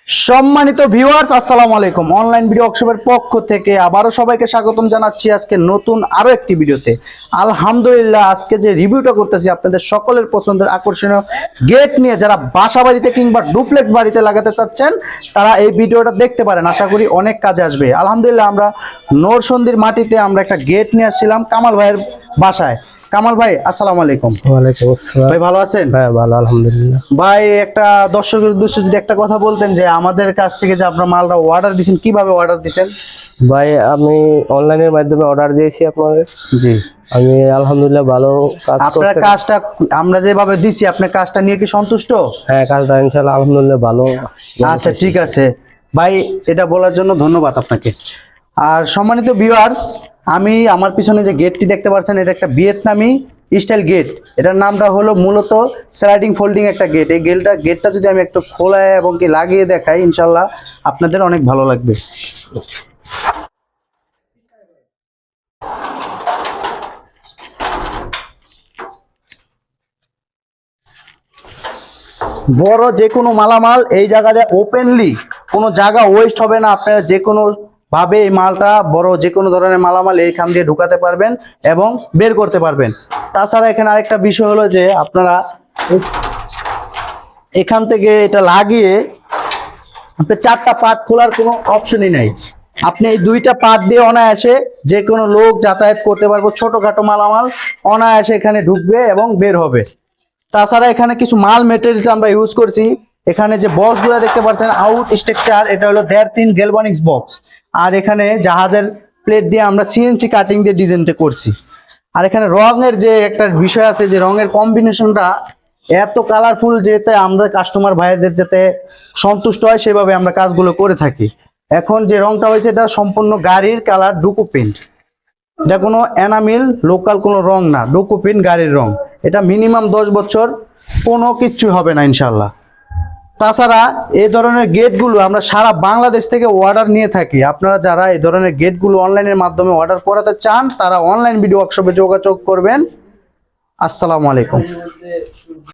সম্মানিত ভিউয়ার্স, আসসালামু আলাইকুম। অনলাইন ভিডিও ওয়ার্কশপের পক্ষ থেকে আবারও সবাইকে স্বাগতম জানাচ্ছি আজকে নতুন আরো একটি ভিডিওতে। আলহামদুলিল্লাহ, আজকে যে রিভিউটা করতেছি আপনাদের সকলের পছন্দের আকর্ষণীয় গেট নিয়ে, যারা বাসা বাড়িতে কিংবা ডুপ্লেক্স বাড়িতে লাগাতে চাচ্ছেন তারা এই ভিডিওটা দেখতে পারেন। আশা করি অনেক কাজে আসবে। আলহামদুলিল্লাহ, আমরা নরসন্দির মাটিতে আমরা একটা গেট নিয়ে আসছিলাম কামাল ভাইয়ের বাসায়। কামাল ভাই, আসসালামু আলাইকুম। ওয়ালাইকুম আসসালাম। ভাই ভালো আছেন? হ্যাঁ, ভালো আলহামদুলিল্লাহ। ভাই, একটা দর্শকের উদ্দেশ্যে যদি একটা কথা বলতেন যে আমাদের কাছ থেকে যে আপনার মালটা অর্ডার দিয়েছেন, কিভাবে অর্ডার দিয়েছেন? ভাই, আমি অনলাইনের মাধ্যমে অর্ডার দিয়েছি আপনাদের। জি, আমি আলহামদুলিল্লাহ ভালো কাজ আপনার করছেন। কাজটা আমরা যেভাবে দিছি, আপনার কাজটা নিয়ে কি সন্তুষ্ট? হ্যাঁ, কাজটা ইনশাআল্লাহ আলহামদুলিল্লাহ ভালো। আচ্ছা, ঠিক আছে ভাই, এটা বলার জন্য ধন্যবাদ আপনাকে। আর সম্মানিত ভিউয়ার্স, আমি আমার পিছনে যে গেটটি দেখতে পাচ্ছেন, এটা একটা ভিয়েতনামি স্টাইল গেট। এটার নামটা হলো মূলত স্লাইডিং ফোল্ডিং একটা গেট। এই গেটটা যদি আমি একটু খোলায় এবং কি লাগিয়ে দেখাই, ইনশাল্লাহ আপনাদের অনেক ভালো লাগবে। বড় যে কোনো মালামাল এই জায়গাতে ওপেনলি, কোনো জায়গা ওয়েস্ট হবে না। আপনারা যে কোনো ভাবে এই মালটা, বড় যে কোনো ধরনের মালামাল এইখান দিয়ে ঢুকাতে পারবেন এবং বের করতে পারবেন। তাছাড়া এখানে আরেকটা বিষয় হলো যে আপনারা এখান থেকে এটা লাগিয়ে আপনি চারটা পার্ট খোলার কোনো অপশনই নাই। আপনি এই দুইটা পার্ট দিয়ে অনায়াসে যে কোনো লোক যাতায়াত করতে পারবো। ছোটখাটো মালামাল অনায়াসে এখানে ঢুকবে এবং বের হবে। তাছাড়া এখানে কিছু মাল মেটেরিয়ালস আমরা ইউজ করছি। এখানে যে বক্সগুলো দেখতে পাচ্ছেন আউট স্ট্রাকচার, এটা হলো 1.5-3 গ্যালভানিক্স বক্স। আর এখানে জাহাজের প্লেট দিয়ে আমরা সিএনসি কাটিং দিয়ে ডিজাইনটা করছি। আর এখানে রঙের যে একটা বিষয় আছে, যে রঙের কম্বিনেশনটা এত কালারফুল, যেতে আমরা কাস্টমার ভাইদের যাতে সন্তুষ্ট হয় সেভাবে আমরা কাজগুলো করে থাকি। এখন যে রংটা হয়েছে এটা সম্পূর্ণ গাড়ির কালার, ডুকু পেন্ট। এটা কোনো এনামিল লোকাল কোনো রং না, ডুকোপিন গাড়ির রং। এটা মিনিমাম 10 বছর কোনো কিচ্ছু হবে না ইনশাল্লাহ। তাছাড়া এই ধরনের গেটগুলো আমরা সারা বাংলাদেশ থেকে অর্ডার নিয়ে থাকি। আপনারা যারা এই ধরনের গেটগুলো অনলাইনের মাধ্যমে অর্ডার করাতে চান তারা অনলাইন ভিডিও ওয়ার্কশপে যোগাযোগ করবেন। আসসালামু আলাইকুম।